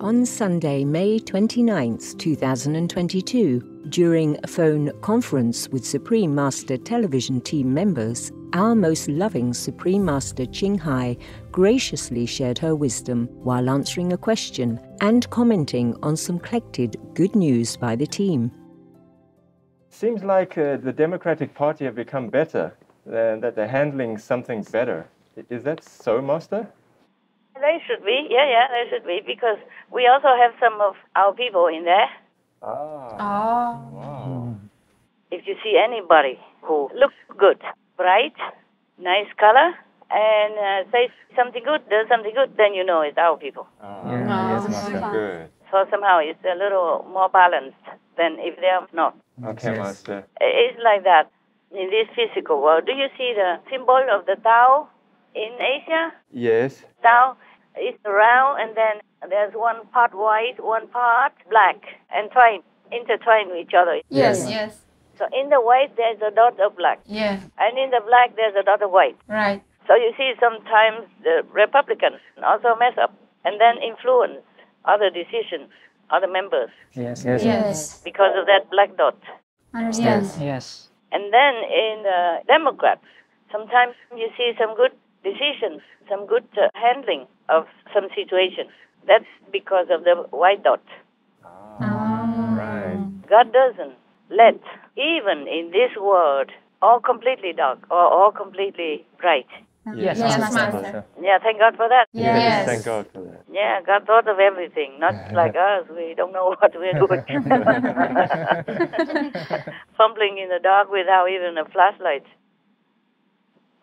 On Sunday, May 29th, 2022, during a phone conference with Supreme Master television team members, our most loving Supreme Master Ching Hai graciously shared her wisdom while answering a question and commenting on some collected good news by the team. Seems like the Democratic Party have become better, that they're handling something better. Is that so, Master? They should be, yeah, they should be, because we also have some of our people in there. Wow. If you see anybody who looks good, bright, nice color, and says something good, does something good, then you know it's our people. Yes, Master. Good. So somehow it's a little more balanced than if they are not. Okay, Master. It's like that in this physical world. Do you see the symbol of the Tao in Asia? Yes. Tao is round, and then there's one part white, one part black, and intertwined with each other. Yes. So in the white, there's a dot of black. Yeah. And in the black, there's a dot of white. Right. So you see sometimes the Republicans also mess up and then influence other decisions, other members. Yes. Because of that black dot. Understand. Yes. And then in the Democrats, sometimes you see some good decisions, some good handling of some situations. That's because of the white dot. Right. God doesn't let, even in this world, all completely dark or all completely bright. Yes, Master. Yeah, thank God for that. Yes. Thank God for that. Yeah, God thought of everything, not like us. We don't know what we're doing. Fumbling in the dark without even a flashlight.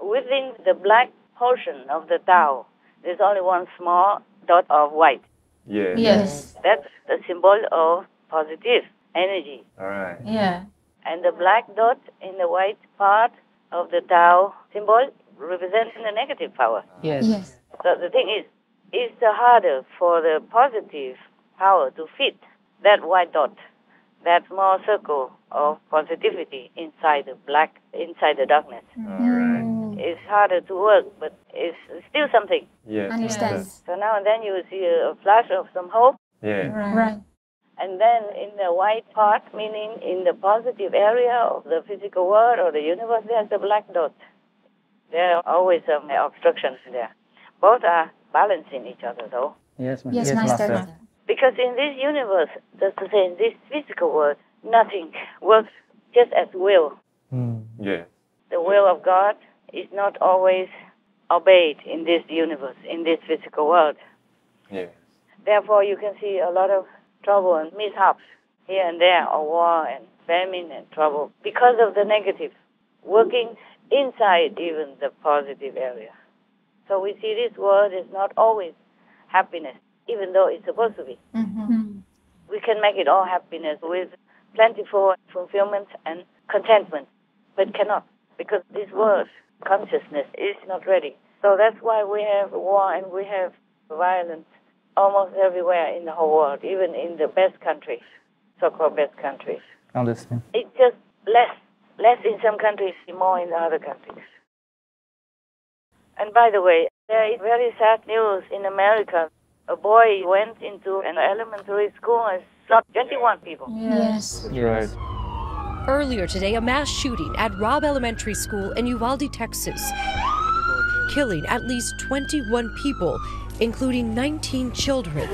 Within the black portion of the Tao, there's only one small dot of white. Yes. That's the symbol of positive energy. All right. Yeah. And the black dot in the white part of the Tao symbol represents the negative power. Yes. So the thing is, it's harder for the positive power to fit that white dot, that small circle of positivity inside the darkness. All right. It's harder to work, but it's still something. Yes. Understand. So now and then you see a flash of some hope. Yeah. Right. And then in the white part, meaning in the positive area of the physical world or the universe, there's a black dot. There are always some obstructions there. Both are balancing each other, though. Yes, Yes, Master. Because in this universe, just to say, in this physical world, nothing works just as will. Yeah. The will of God is not always obeyed in this universe, in this physical world. Yeah. Therefore, you can see a lot of trouble and mishaps here and there, or war and famine and trouble, because of the negative, working inside even the positive area. So we see this world is not always happiness, even though it's supposed to be. We can make it all happiness with plentiful fulfillment and contentment, but cannot, because this world's consciousness is not ready. So that's why we have war and we have violence almost everywhere in the whole world, even in the best countries, so-called best countries. Understand. It's just less in some countries, more in the other countries. And by the way, there is very sad news in America. A boy went into an elementary school and shot 21 people. Yes. Right. Earlier today, a mass shooting at Robb Elementary School in Uvalde, Texas, killing at least 21 people, including 19 children.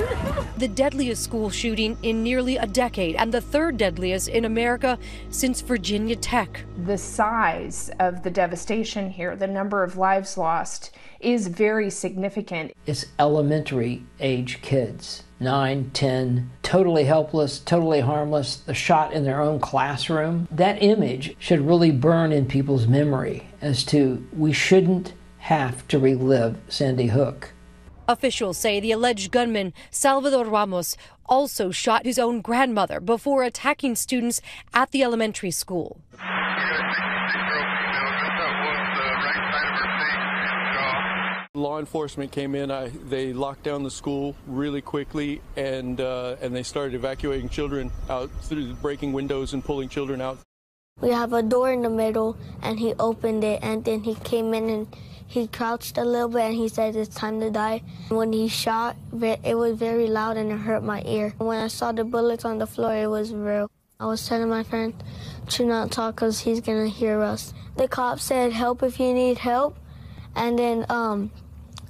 The deadliest school shooting in nearly a decade, and the third deadliest in America since Virginia Tech. The size of the devastation here, the number of lives lost, is very significant. It's elementary age kids, 9, 10, totally helpless, totally harmless, the shot in their own classroom. That image should really burn in people's memory as to we shouldn't have to relive Sandy Hook. Officials say the alleged gunman, Salvador Ramos, also shot his own grandmother before attacking students at the elementary school. Law enforcement came in. They locked down the school really quickly, and they started evacuating children out through breaking windows and pulling children out. We have a door in the middle, and he opened it, and then he came in and He crouched a little bit and he said it's time to die. When he shot, it was very loud and it hurt my ear. When I saw the bullets on the floor, it was real. I was telling my friend to not talk because he's going to hear us. The cop said, help if you need help. And then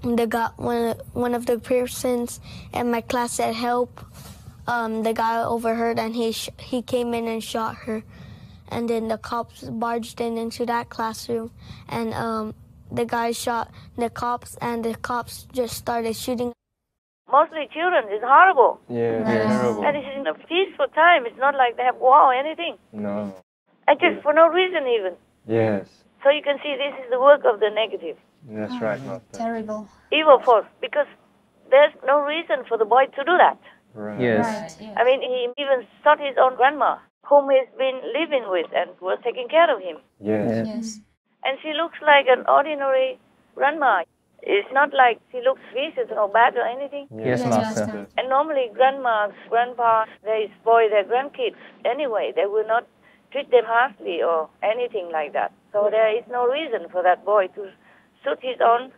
one of the persons in my class said help. The guy overheard and he came in and shot her. And then the cops barged into that classroom and the guy shot the cops and the cops just started shooting. Mostly children, it's horrible. Yeah, it's terrible. And it's in a peaceful time. It's not like they have war or anything. No. And just for no reason even. Yes. So you can see this is the work of the negative. That's right, Master. Terrible. Evil force, because there's no reason for the boy to do that. Right. Yes. Right, yes. I mean, he even shot his own grandma, whom he's been living with and was taking care of him. Yes. Yes. And she looks like an ordinary grandma. It's not like she looks vicious or bad or anything. Yes, Yes, Master. Master. And normally grandmas, grandpas, they spoil their grandkids anyway. They will not treat them harshly or anything like that. So there is no reason for that boy to shoot his own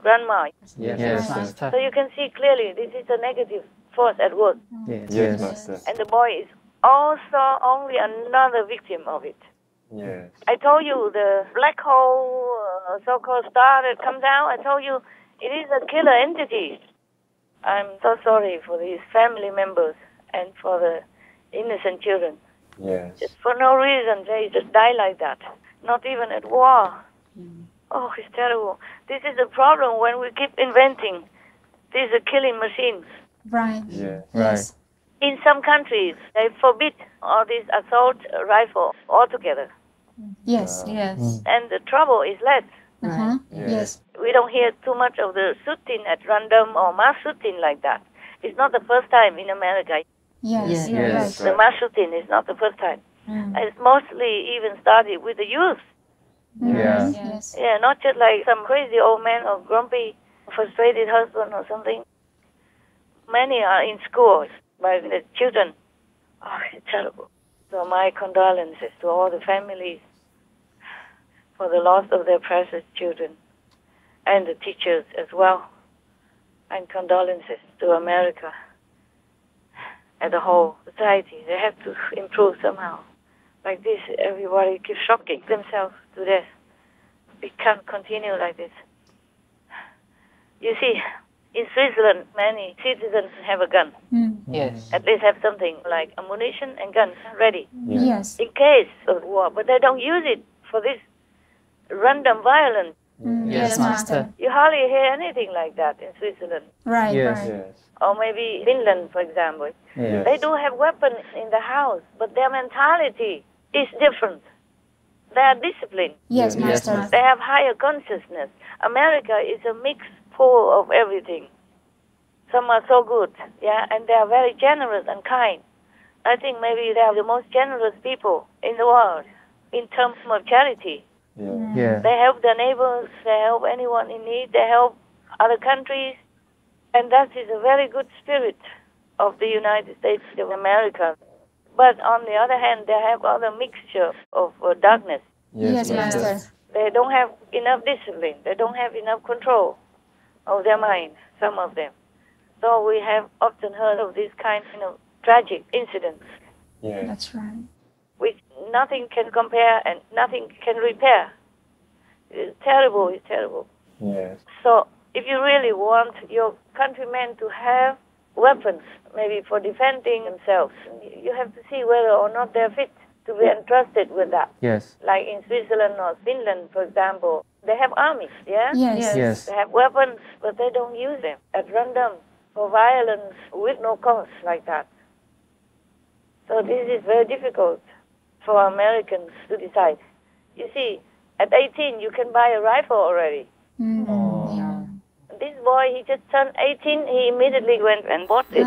grandma. Yes, Right. Master. So you can see clearly this is a negative force at work. Yes. Yes, Master. And the boy is also only another victim of it. Yes. I told you the black hole, so-called star that comes out, I told you it is a killer entity. I'm so sorry for these family members and for the innocent children. Yes. Just for no reason, they just die like that. Not even at war. Oh, it's terrible. This is the problem when we keep inventing these killing machines. Right. Yeah. Yes. In some countries, they forbid all these assault rifles altogether. Yes. Yes. And the trouble is less. Uh-huh. Yes. Yes. We don't hear too much of the shooting at random or mass shooting like that. It's not the first time in America. Yes. You're Yes. The right. mass shooting is not the first time. It's mostly even started with the youth. Yeah. Yes. Yeah, not just like some crazy old man or grumpy, frustrated husband or something. Many are in school by the children. Oh, it's terrible. So my condolences to all the families for the loss of their precious children and the teachers as well. And condolences to America and the whole society. They have to improve somehow. Like this, everybody keeps shocking themselves to death. We can't continue like this. You see, in Switzerland, many citizens have a gun. Yes. At least have something like ammunition and guns ready Yes. in case of war. But they don't use it for this random violence. Yes, Master. You hardly hear anything like that in Switzerland. Right. Yes. Right. Yes. Or maybe Finland, for example. Yes. They do have weapons in the house, but their mentality is different. They are disciplined. Yes, Yes, Master. Master. They have higher consciousness. America is a mixed pool of everything. Some are so good, yeah, and they are very generous and kind. I think maybe they are the most generous people in the world in terms of charity. Yeah. Yeah. They help their neighbors, they help anyone in need, they help other countries, and that is a very good spirit of the United States of America. But on the other hand, they have other mixture of darkness. Yes, Master. They don't have enough discipline. They don't have enough control of their mind, some of them. So we have often heard of these kind of tragic incidents, Yeah. That's right. which nothing can compare and nothing can repair. It's terrible, it's terrible. Yes. So if you really want your countrymen to have weapons, maybe for defending themselves, you have to see whether or not they're fit to be entrusted with that. Yes. Like in Switzerland or Finland, for example, they have armies, yeah? Yes. Yes. They have weapons, but they don't use them at random for violence with no cause like that. So this is very difficult for Americans to decide. You see, at 18, you can buy a rifle already. Yeah. This boy, he just turned 18, he immediately went and bought it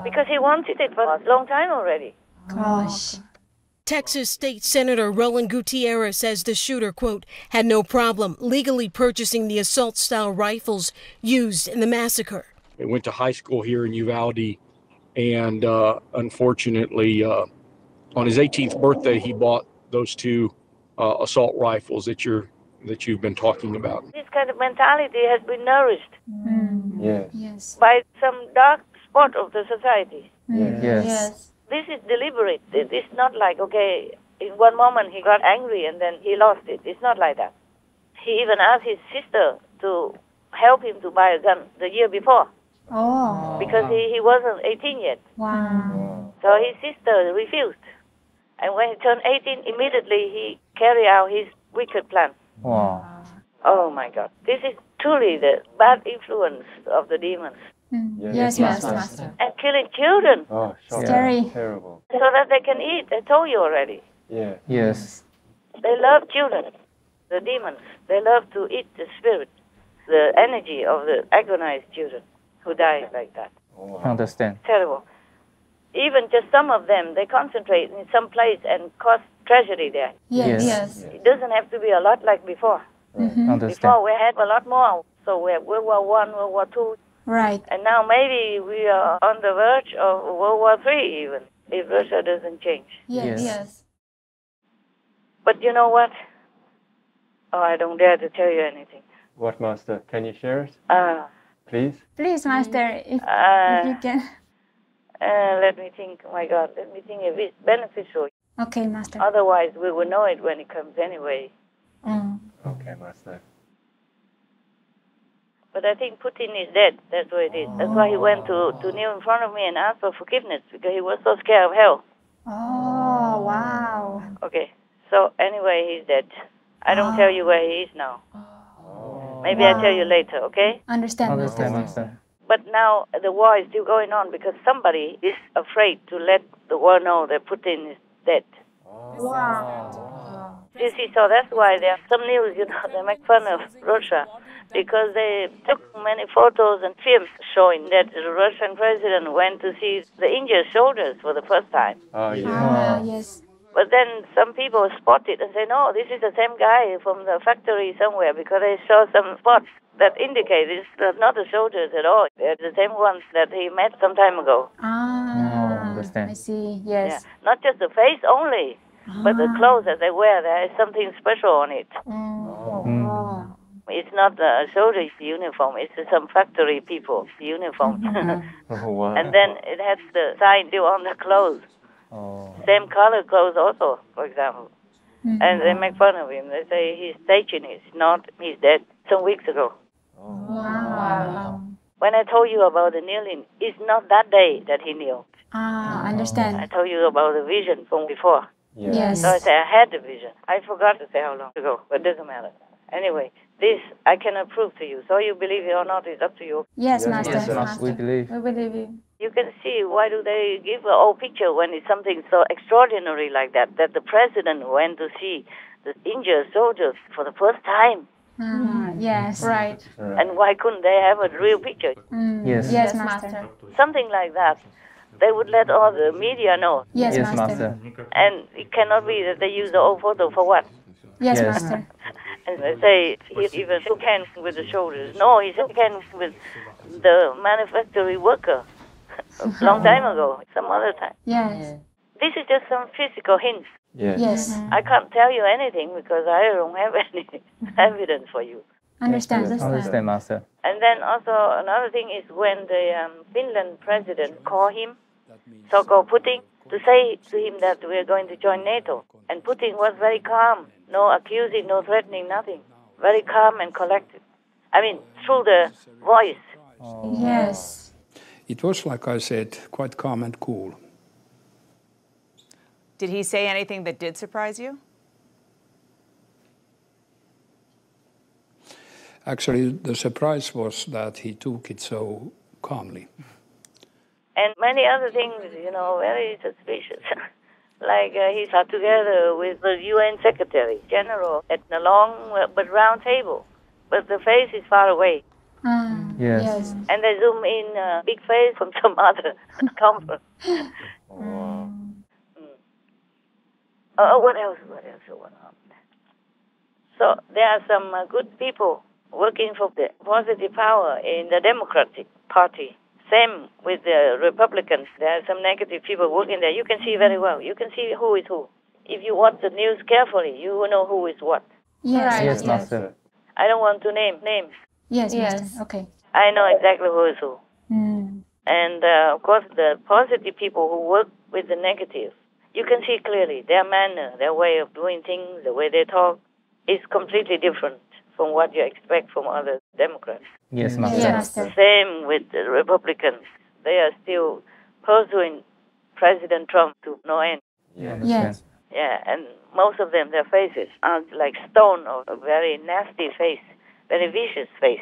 because he wanted it for a long time already. Gosh. Texas State Senator Roland Gutierrez says the shooter, quote, had no problem legally purchasing the assault-style rifles used in the massacre. He went to high school here in Uvalde, and unfortunately, on his 18th birthday, he bought those two assault rifles that you're that you've been talking about. This kind of mentality has been nourished Yes. by some dark spot of the society. Yes. This is deliberate. It is not like, okay, in one moment he got angry and then he lost it. It's not like that. He even asked his sister to help him to buy a gun the year before. Because he wasn't 18 yet. Wow. So his sister refused. And when he turned 18, immediately he carried out his wicked plan. Wow. Oh my God. This is truly the bad influence of the demons. Yes, Master. And killing children Oh, shocking. Scary. Terrible. so that they can eat. I told you already. Yeah. Yes. They love children, the demons. They love to eat the spirit, the energy of the agonized children who die like that. Understand. Terrible. Even just some of them, they concentrate in some place and cause tragedy there. Yes. It doesn't have to be a lot like before. Understand. Before we had a lot more. So we have World War I, World War II, Right. and now maybe we are on the verge of World War III even, if Russia doesn't change. Yes. But you know what? Oh, I don't dare to tell you anything. What, Master? Can you share it? Please? Please, Master, if you can. Let me think. Oh my God, let me think if it's beneficial. Okay, Master. Otherwise, we will know it when it comes anyway. Okay, Master. But I think Putin is dead. That's what it is. That's why he went to kneel in front of me and ask for forgiveness, because he was so scared of hell. Oh, wow. Okay. So anyway, he's dead. I don't tell you where he is now. Maybe I tell you later, okay? Understand. Understand. But now the war is still going on because somebody is afraid to let the world know that Putin is dead. Wow. You see, so that's why there are some news, they make fun of Russia because they took many photos and films showing that the Russian president went to see the injured soldiers for the first time. Oh, yeah. Yes. But then some people spot it and say, no, this is the same guy from the factory somewhere, because they saw some spots that indicate it's not the soldiers at all. They're the same ones that he met some time ago. Understand. I see. Yes. Yeah. Not just the face only, but the clothes that they wear, there is something special on it. It's not a soldier's uniform, it's some factory people's uniform. Oh, wow. And then it has the sign still on the clothes. Same color clothes also, for example. And they make fun of him. They say he's staging it. It's not, he's dead some weeks ago. Wow. When I told you about the kneeling, it's not that day that he kneeled. Understand. I told you about the vision from before. Yes. So I say I had the vision. I forgot to say how long ago, but it doesn't matter. Anyway, this I cannot prove to you. So you believe it or not, it's up to you. Yes, Master. Yes, Master. We believe. We believe you. You can see why do they give an old picture when it's something so extraordinary like that the president went to see the injured soldiers for the first time. Yes. Right. And why couldn't they have a real picture? Yes. Yes, Master. Something like that. They would let all the media know. Yes, Yes, Master. And it cannot be that they use the old photo for what? Yes, Yes. Master. And they say he even shook hands with the shoulders. No, he shook hands with the manufacturing worker a long time ago, some other time. Yes. This is just some physical hints. Yes. I can't tell you anything because I don't have any evidence for you. Understand. Understand, Master. And then also another thing is when the Finland president called him, so-called Putin, to say to him that we are going to join NATO. And Putin was very calm, no accusing, no threatening, nothing. Very calm and collected. I mean, through the voice. Yes. It was, like I said, quite calm and cool. Did he say anything that did surprise you? Actually, the surprise was that he took it so calmly. And many other things, very suspicious. Like he sat together with the UN Secretary General at a long but round table. But the face is far away. Yes. And they zoom in a big face from some other conference. What else? So there are some good people working for the positive power in the Democratic Party. Same with the Republicans. There are some negative people working there. You can see very well. You can see who is who. If you watch the news carefully, you will know who is what. Yes, Yes, Master. I don't want to name names. Yes, Master. Okay. I know exactly who is who. Mm. And of course, the positive people who work with the negative, you can see clearly their manner, their way of doing things, the way they talk is completely different from what you expect from other Democrats. Yes, Master. Yes, Master. Same with the Republicans. They are still pursuing President Trump to no end. Yes. Yeah, and most of them, their faces are like stone or a very nasty face, very vicious face.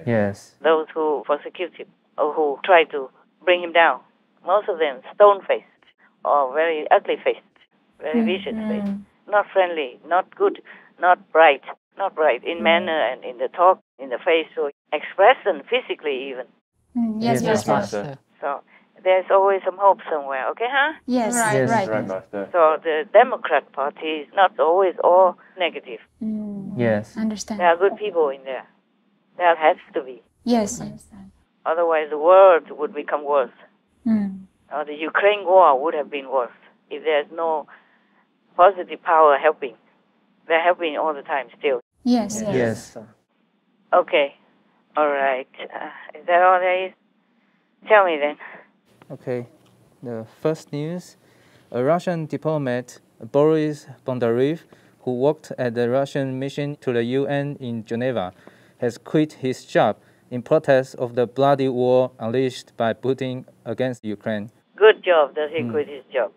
Yes. Those who persecute him or who try to bring him down. Most of them stone-faced or very ugly faced, very vicious face. Not friendly, not good, not bright in manner and in the talk, in the face, or expression physically even. Yes, Yes, Master. Master. So there's always some hope somewhere, okay, huh? Yes, Yes, right. Master. So the Democrat Party is not always all negative. Yes. Understand. There are good people in there. There has to be. Yes, understand. Otherwise the world would become worse. Or the Ukraine war would have been worse if there's no positive power helping. They're helping all the time still. Yes, yes. Yes. Okay. All right. Is that all there is? Tell me then. Okay. The first news, a Russian diplomat, Boris Bondarev, who worked at the Russian mission to the UN in Geneva, has quit his job in protest of the bloody war unleashed by Putin against Ukraine. Good job that he quit his job.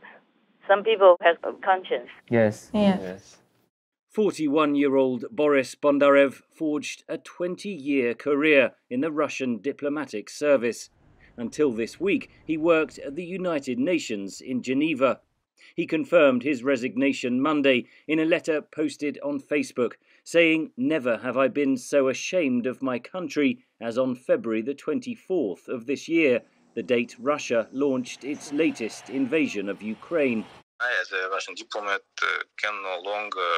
Some people have a conscience. Yes. Yes. 41-year-old Boris Bondarev forged a 20-year career in the Russian diplomatic service. Until this week, he worked at the United Nations in Geneva. He confirmed his resignation Monday in a letter posted on Facebook, saying, "Never have I been so ashamed of my country as on February the 24th of this year, the date Russia launched its latest invasion of Ukraine." I, as a Russian diplomat, can no longer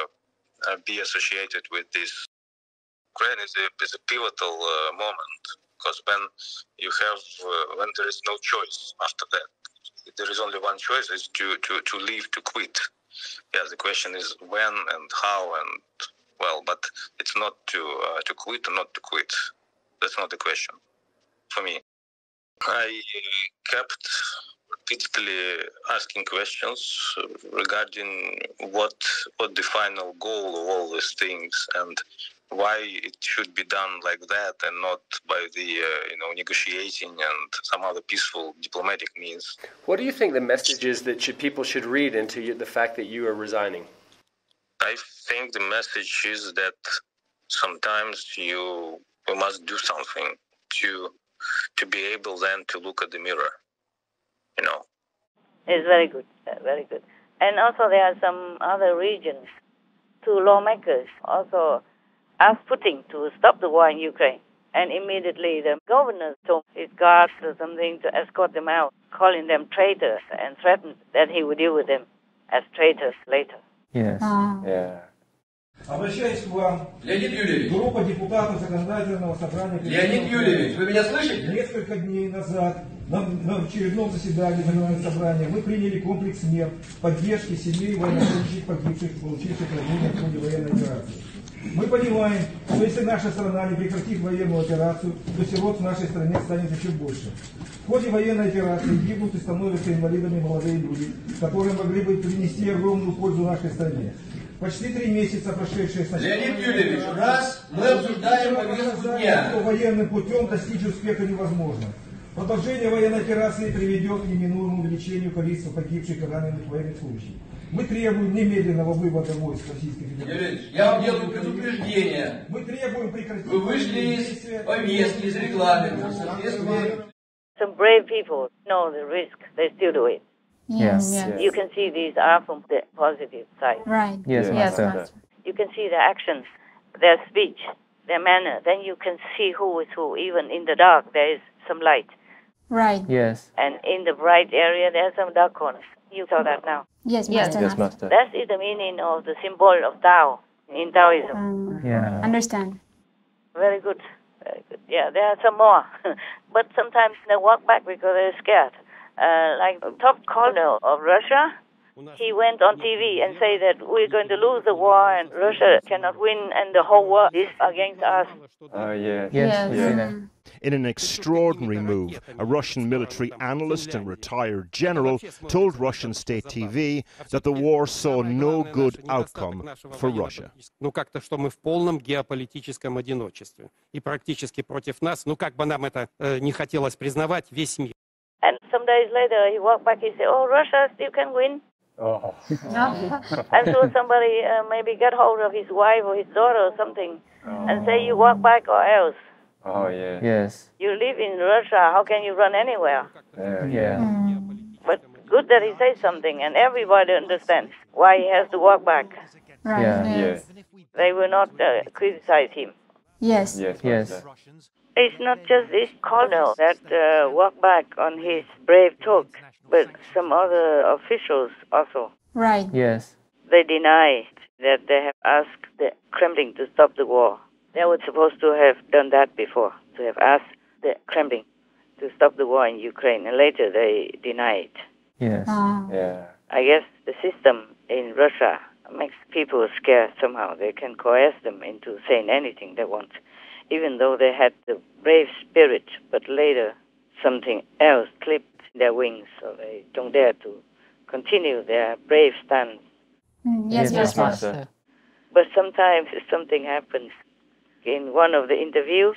be associated with this. Ukraine is a pivotal moment, because when there is no choice after that, there is only one choice: is to leave, to quit. Yeah, the question is when and how, and but it's not to quit or not to quit. That's not the question for me. I kept repeatedly asking questions regarding what the final goal of all these things, and why it should be done like that and not by the negotiating and some other peaceful diplomatic means. What do you think the message is that people should read into the fact that you are resigning? I think the message is that sometimes you must do something to be able then to look at the mirror. It's very good, very good. And also there are some other regions, two lawmakers also asked Putin to stop the war in Ukraine. And immediately the governor told his guards or something to escort them out, calling them traitors, and threatened that he would deal with them as traitors later. Yes. Yeah. Обращаюсь к вам. Леонид Юрьевич. Группа депутатов Законодательного собрания. Леонид Юрьевич, вы меня слышите? Несколько дней назад на очередном заседании Законодательного собрания мы приняли комплекс мер поддержки семей военнослужащих погибших, получивших ранения в ходе военной операции. Мы понимаем, что если наша страна не прекратит военную операцию, то сирот в нашей стране станет еще больше. В ходе военной операции гибнут и становятся инвалидами молодые люди, которые могли бы принести огромную пользу нашей стране. Почти 3 месяца, прошедшие с начала... Леонид Юрьевич, раз мы обсуждаем повестку дня. Что военным путем достичь успеха невозможно. Продолжение военной операции приведет к неминуемому увеличению количества погибших и раненых военнослужащих. Мы требуем немедленного вывода войск Российской Федерации. Юрьевич, я вам делаю предупреждение. Мы требуем прекратить... Вы вышли из повестки, из регламента. Соответственно... Some brave people know the risk, they still do it. Yes. You can see these are from the positive side. Right. Yes, Master. You can see their actions, their speech, their manner. Then you can see who is who. Even in the dark, there is some light. Right. Yes. And in the bright area, there are some dark corners. You saw that now. Yes, Master. Yes, Master. That is the meaning of the symbol of Tao in Taoism. Yeah. Understand. Very good. Very good. Yeah, there are some more. But sometimes they walk back because they're scared. Like top colonel of Russia, he went on TV and said that we're going to lose the war and Russia cannot win and the whole world is against us. Oh, yes. Yes. In an extraordinary move, a Russian military analyst and retired general told Russian state TV that the war saw no good outcome for Russia. Ну как-то, что мы в полном геополитическом одиночестве. И практически против нас, ну как бы нам это не хотелось признавать, весь мир. And some days later he walked back, he said, oh, Russia still can win. Oh. And so somebody maybe get hold of his wife or his daughter or something and say, you walk back or else. Oh, yes. Yes. You live in Russia, how can you run anywhere? But good that he says something and everybody understands why he has to walk back. Right. Yes. They will not criticize him. Yes. Yes. It's not just this colonel that walked back on his brave talk, but some other officials also. Right. Yes. They denied that they have asked the Kremlin to stop the war. They were supposed to have done that before, to have asked the Kremlin to stop the war in Ukraine, and later they denied. Yes. Yeah. I guess the system in Russia makes people scared somehow. They can coerce them into saying anything they want, even though they had the brave spirit, but later something else clipped their wings, so they don't dare to continue their brave stance. Yes, Master. But sometimes something happens. In one of the interviews,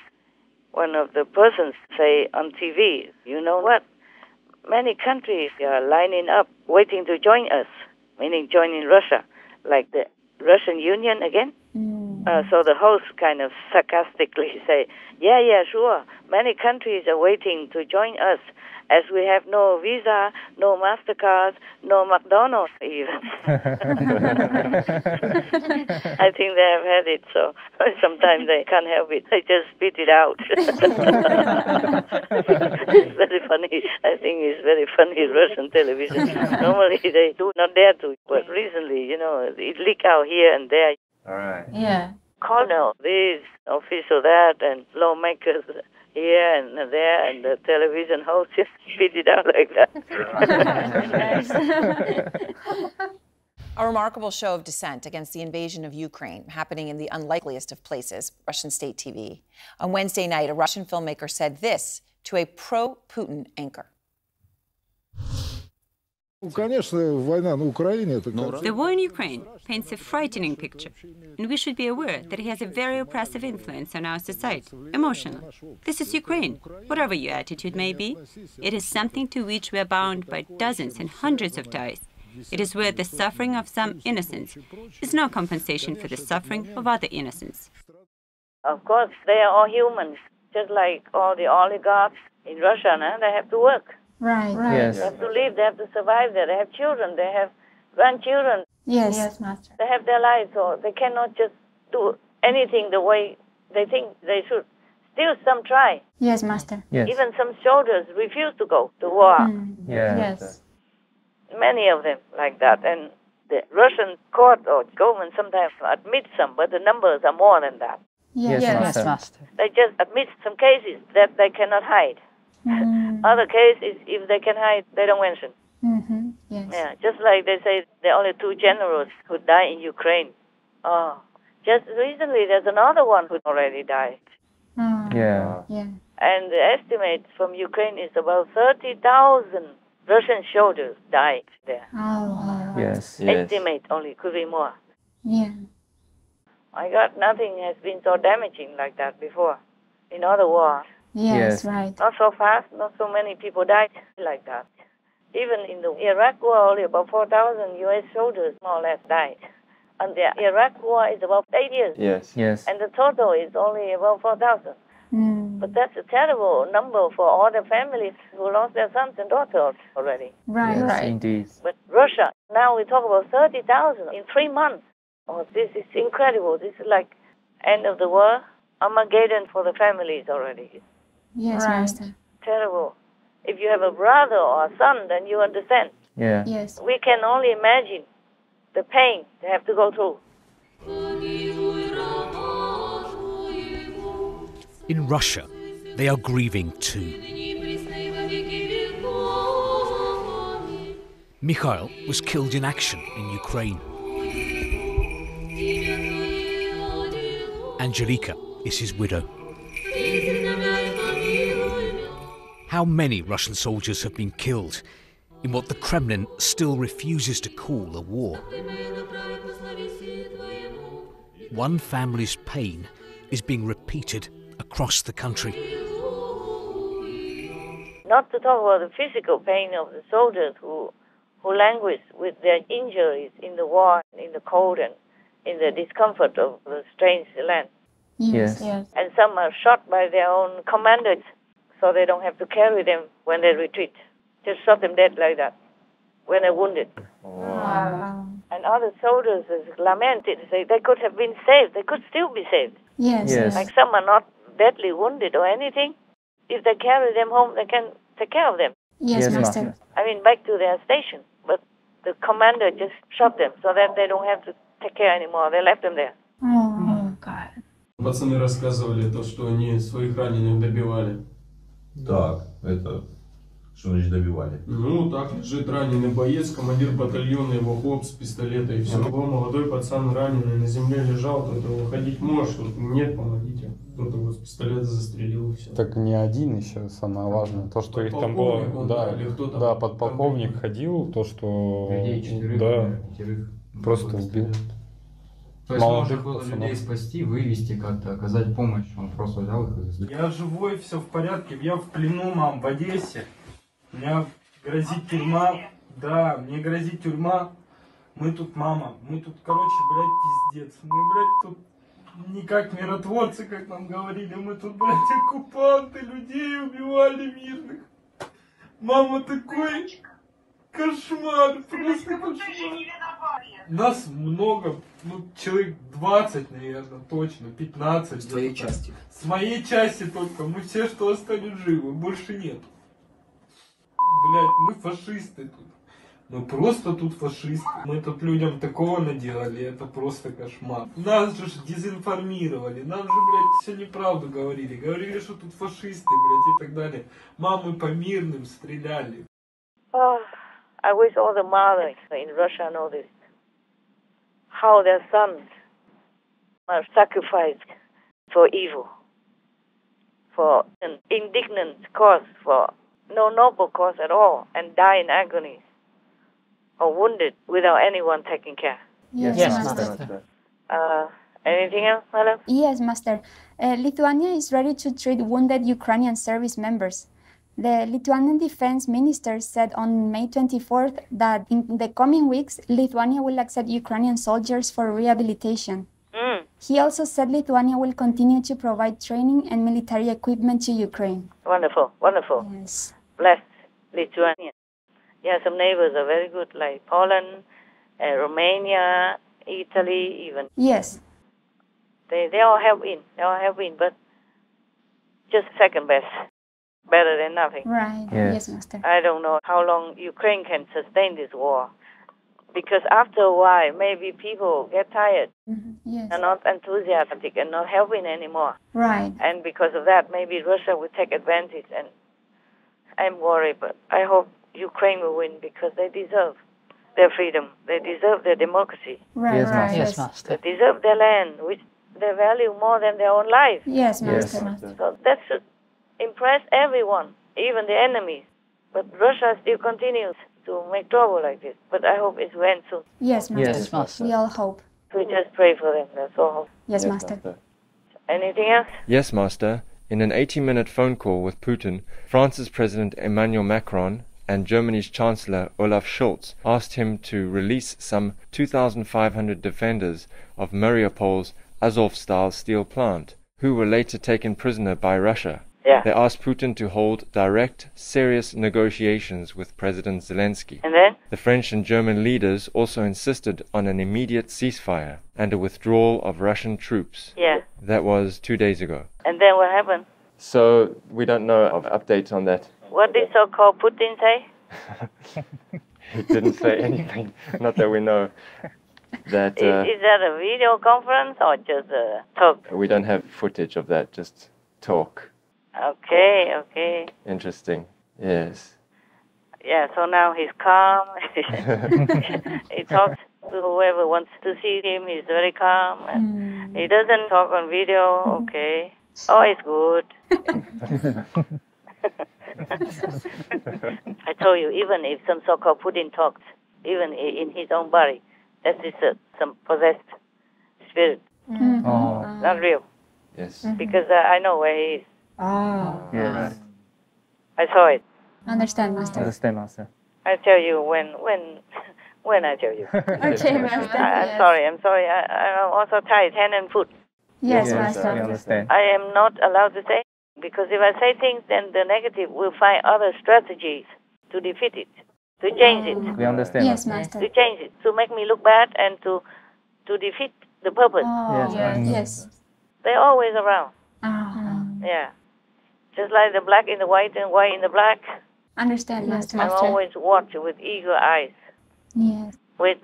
one of the persons say on TV, you know what? Many countries are lining up, waiting to join us, meaning joining Russia, like the Russian Union again. So the host kind of sarcastically say, yeah, sure, many countries are waiting to join us, as we have no Visa, no MasterCard, no McDonald's even. I think they have had it, so sometimes they can't help it. They just spit it out. It's very funny. I think it's very funny, Russian television. Normally they do not dare to, but recently, it leaked out here and there. All right. Yeah. Colonel, this, official that, and lawmakers here and there, and the television host just spit it out like that. A remarkable show of dissent against the invasion of Ukraine happening in the unlikeliest of places, Russian state TV. On Wednesday night, a Russian filmmaker said this to a pro-Putin anchor. The war in Ukraine paints a frightening picture, and we should be aware that it has a very oppressive influence on our society, emotionally. This is Ukraine. Whatever your attitude may be, it is something to which we are bound by dozens and hundreds of ties. It is where the suffering of some innocents is no compensation for the suffering of other innocents. Of course, they are all humans, just like all the oligarchs in Russia. They have to work. Right. Yes. They have to live, they have to survive there. They have children, they have grandchildren. Yes, Master. They have their lives, so they cannot just do anything the way they think they should. Still, some try. Yes, Master. Yes. Even some soldiers refuse to go to war. Yes. Many of them like that. And the Russian court or government sometimes admits some, but the numbers are more than that. Yes, Master. They just admit some cases that they cannot hide. Other cases, if they can hide, they don't mention. Yes. Yeah, just like they say there are only 2 generals who died in Ukraine. Oh, just recently there's another one who already died. Yeah. And the estimate from Ukraine is about 30,000 Russian soldiers died there. Oh. Yes. Estimate only, could be more. Yeah. My God, nothing has been so damaging like that before in other wars. Yes, right. Not so fast, not so many people died like that. Even in the Iraq war, only about 4,000 U.S. soldiers more or less died. And the Iraq war is about 8 years. Yes. And the total is only about 4,000. But that's a terrible number for all the families who lost their sons and daughters already. Right. Indeed. But Russia, now we talk about 30,000 in 3 months. Oh, this is incredible. This is like end of the war, Armageddon for the families already. Yes, Master. Terrible. If you have a brother or a son, then you understand. Yeah. Yes. We can only imagine the pain they have to go through. In Russia, they are grieving too. Mikhail was killed in action in Ukraine. Angelika is his widow. How many Russian soldiers have been killed in what the Kremlin still refuses to call a war? One family's pain is being repeated across the country. Not to talk about the physical pain of the soldiers who languish with their injuries in the war, in the cold, and in the discomfort of the strange land. Yes. Yes. And some are shot by their own commanders, so they don't have to carry them when they retreat. Just shot them dead like that when they're wounded. Wow. And other soldiers lamented, say they could have been saved. They could still be saved. Yes. Yes. Like some are not deadly wounded or anything. If they carry them home, they can take care of them. Yes, Master. I mean, back to their station. But the commander just shot them so that they don't have to take care anymore. They left them there. Oh, God. Пацаны рассказывали то, что они своих раненых добивали. Так, это... Что значит добивали? Ну, так лежит раненый боец, командир батальона, его хлоп с пистолета, и все. Был молодой пацан раненый, на земле лежал, кто-то выходить может, тут нет, помогите. Кто-то его с пистолета застрелил, и все. Так не один еще, самое важное. То, что их там было... Да, подполковник ходил, то, что... Людей 4, да, 5. Просто убил. То есть можно было людей спасти, вывести как-то, оказать помощь. Он просто взял их и застрелил. Я живой, все в порядке. Я в плену, мам, в Одессе. Мне грозит тюрьма. Да, мне грозит тюрьма. Мы тут, мама, мы тут, короче, блядь, пиздец. Мы, блядь, тут не как миротворцы, как нам говорили. Мы тут, блядь, оккупанты, людей убивали мирных. Мама, такой кошмар, просто кошмар. Нас много, ну, человек 20, наверное, точно, 15. С твоей части? С моей части только. Мы все, что остались живы, больше нет. Блядь, мы фашисты тут. Мы просто тут фашисты. Мы тут людям такого наделали, это просто кошмар. Нас же дезинформировали, нам же, блядь, все неправду говорили. Говорили, что тут фашисты, блядь, и так далее. Мамы по мирным стреляли. I wish all the mothers in Russia know this. How their sons are sacrificed for evil, for an indignant cause, for no noble cause at all, and die in agony or wounded without anyone taking care. Yes, Master. Anything else, Madam? Yes, Master. Lithuania is ready to treat wounded Ukrainian service members. The Lithuanian Defense Minister said on May 24th that in the coming weeks, Lithuania will accept Ukrainian soldiers for rehabilitation. He also said Lithuania will continue to provide training and military equipment to Ukraine. Wonderful, wonderful. Yes. Blessed Lithuania. Yeah, some neighbors are very good, like Poland, Romania, Italy, even. Yes. They all help in. They all help in, but just second best. Better than nothing. Right. Yes, Master. I don't know how long Ukraine can sustain this war. Because after a while, maybe people get tired. Yes. Are not enthusiastic and not helping anymore. Right. And because of that, maybe Russia will take advantage. And I'm worried, but I hope Ukraine will win because they deserve their freedom. They deserve their democracy. Right, Yes, right. Master. Yes, Master. They deserve their land, which they value more than their own life. Yes, Master. So that should impress everyone, even the enemies. But Russia still continues to make trouble like this. But I hope it will end soon. Yes, Master. Yes, Master. We all hope. We just pray for them, that's all. Yes, Master. Anything else? Yes, Master. In an 80-minute phone call with Putin, France's President Emmanuel Macron and Germany's Chancellor Olaf Scholz asked him to release some 2,500 defenders of Mariupol's Azovstal steel plant, who were later taken prisoner by Russia. Yeah. They asked Putin to hold direct, serious negotiations with President Zelensky. And then? The French and German leaders also insisted on an immediate ceasefire and a withdrawal of Russian troops. Yeah. That was 2 days ago. And then what happened? So we don't know of updates on that. What did so-called Putin say? He didn't say anything, not that we know. That Is that a video conference or just a talk? we don't have footage of that, just talk. Okay, okay. Interesting. Yes. Yeah, so now he's calm. He talks to whoever wants to see him. He's very calm. And he doesn't talk on video. Okay. Oh, it's good. I told you, even if some so-called Putin talks, even in his own body, that is some possessed spirit. Not real. Yes. Because I know where he is. Yes. I saw it. Understand, Master. Understand, Master. I tell you when I tell you. Okay, Master. I'm sorry. I'm also tied, hand and foot. Yes, Yes, Master. we understand. I am not allowed to say, because if I say things, then the negative will find other strategies to defeat it, to change it. We understand, Yes, Master. Master. To change it, to make me look bad and to defeat the purpose. Yes. They're always around. Ah. Yeah. Just like the black in the white and white in the black. Understand, Master. I'm always watch with eagle eyes, Yes. with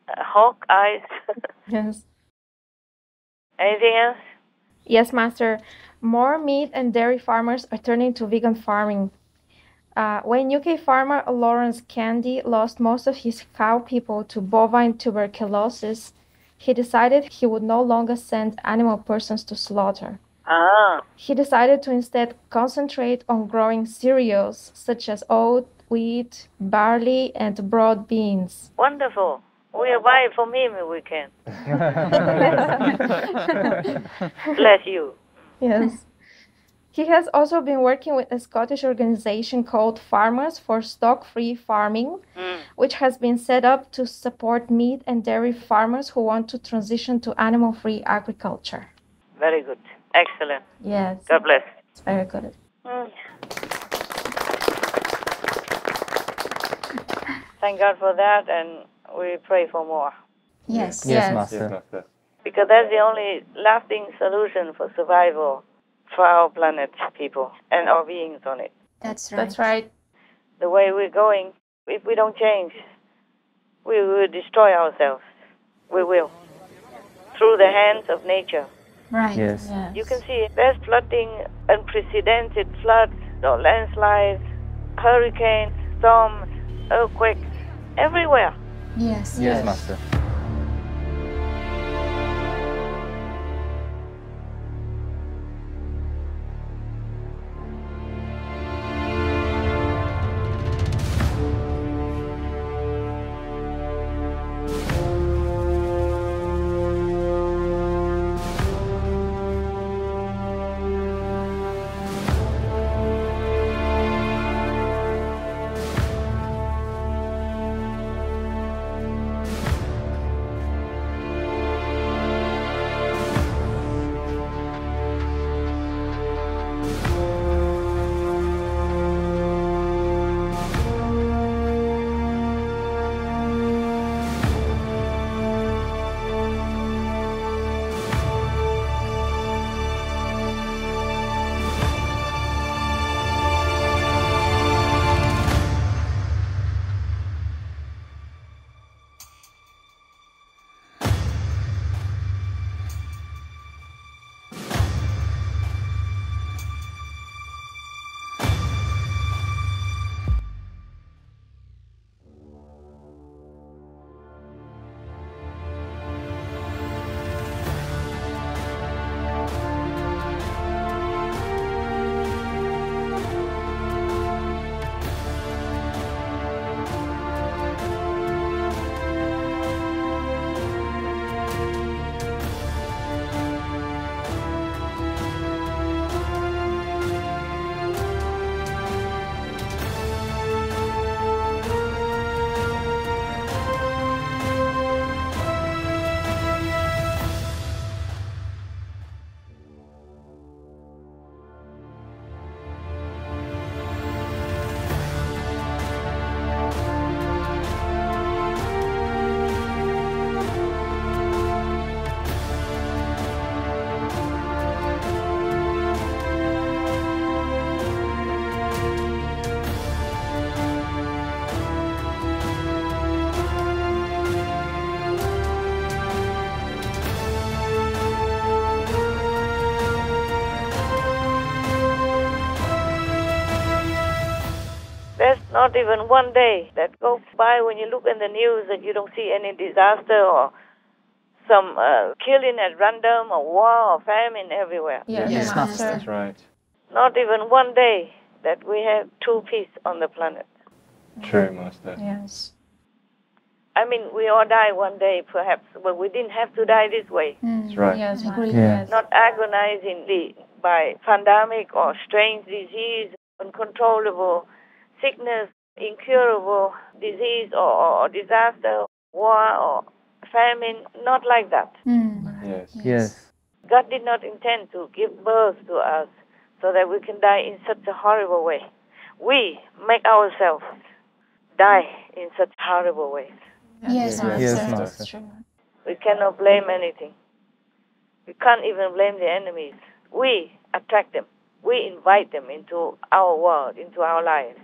hawk eyes. Yes. Anything else? Yes, Master. More meat and dairy farmers are turning to vegan farming. When UK farmer Lawrence Candy lost most of his cow people to bovine tuberculosis, he decided he would no longer send animal persons to slaughter. He decided to instead concentrate on growing cereals such as oat, wheat, barley, and broad beans. Wonderful. We'll buy it from him if we can. Bless you. Yes. He has also been working with a Scottish organization called Farmers for Stock-Free Farming, which has been set up to support meat and dairy farmers who want to transition to animal-free agriculture. Very good. Excellent. Yes. God bless. It's very good. Thank God for that, and we pray for more. Yes. Yes, Master. Because that's the only lasting solution for survival for our planet, people, and our beings on it. That's right. That's right. The way we're going, if we don't change, we will destroy ourselves. We will. Through the hands of nature. Right. Yes. You can see there's flooding, unprecedented floods or landslides, hurricanes, storms, earthquakes, everywhere. Yes. Yes, Master. Not even one day that goes by when you look in the news that you don't see any disaster or some killing at random or war or famine everywhere. Yes, Master. That's right. Not even one day that we have true peace on the planet. True, Master. Yes. I mean, we all die one day, perhaps, but we didn't have to die this way. That's right. Yes, Yes. Not agonizingly by pandemic or strange disease, uncontrollable sickness, incurable disease or disaster, war or famine, not like that. Yes. God did not intend to give birth to us so that we can die in such a horrible way. We make ourselves die in such horrible ways. Yes, Master. Yes, Master. We cannot blame anything. We can't even blame the enemies. We attract them. We invite them into our world, into our lives.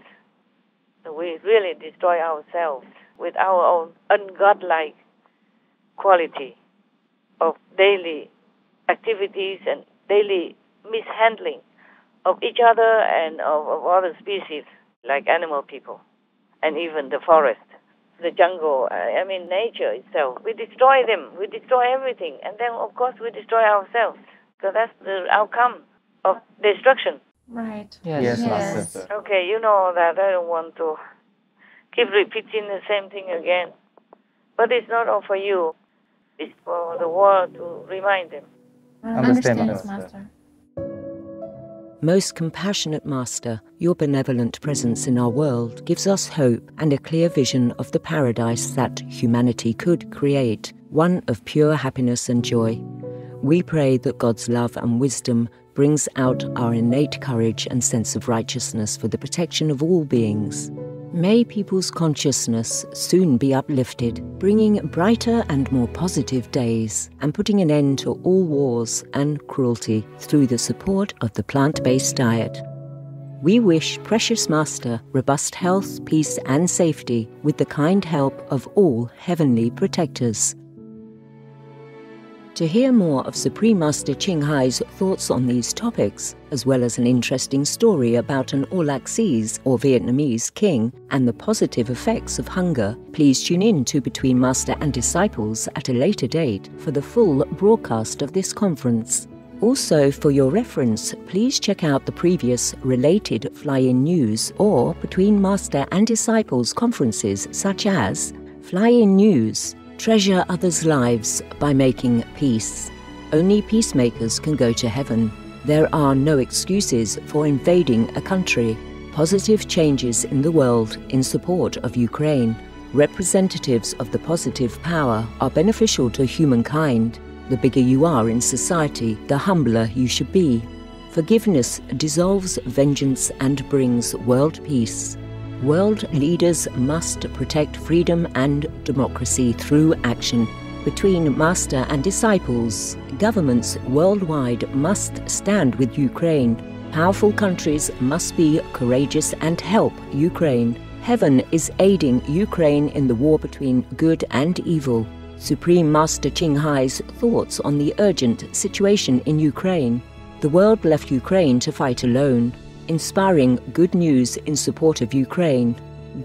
So we really destroy ourselves with our own ungodlike quality of daily activities and daily mishandling of each other and of other species, like animal people, and even the forest, the jungle, I mean nature itself. We destroy them, we destroy everything, and then of course we destroy ourselves, because that's the outcome of destruction. Right. Yes, Master. Okay, you know that I don't want to keep repeating the same thing again. But it's not all for you. It's for the world to remind them. Understand, Master. Most compassionate Master, your benevolent presence in our world gives us hope and a clear vision of the paradise that humanity could create, one of pure happiness and joy. We pray that God's love and wisdom brings out our innate courage and sense of righteousness for the protection of all beings. May people's consciousness soon be uplifted, bringing brighter and more positive days and putting an end to all wars and cruelty through the support of the plant-based diet. We wish Precious Master robust health, peace and safety with the kind help of all heavenly protectors. To hear more of Supreme Master Ching Hai's thoughts on these topics, as well as an interesting story about an Aulaxese or Vietnamese king and the positive effects of hunger, please tune in to Between Master and Disciples at a later date for the full broadcast of this conference. Also, for your reference, please check out the previous related fly-in news or Between Master and Disciples conferences such as Fly-in News, Treasure Others' Lives by Making Peace. Only peacemakers can go to heaven. There are no excuses for invading a country. Positive changes in the world in support of Ukraine. Representatives of the positive power are beneficial to humankind. The bigger you are in society, the humbler you should be. Forgiveness dissolves vengeance and brings world peace. World leaders must protect freedom and democracy through action. Between Master and Disciples, governments worldwide must stand with Ukraine. Powerful countries must be courageous and help Ukraine. Heaven is aiding Ukraine in the war between good and evil. Supreme Master Ching Hai's thoughts on the urgent situation in Ukraine. The world left Ukraine to fight alone. Inspiring good news in support of Ukraine.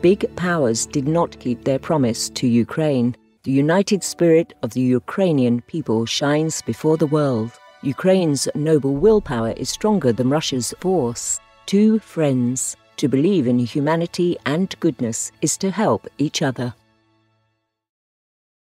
Big powers did not keep their promise to Ukraine. The united spirit of the Ukrainian people shines before the world. Ukraine's noble willpower is stronger than Russia's force. Two friends. To believe in humanity and goodness is to help each other.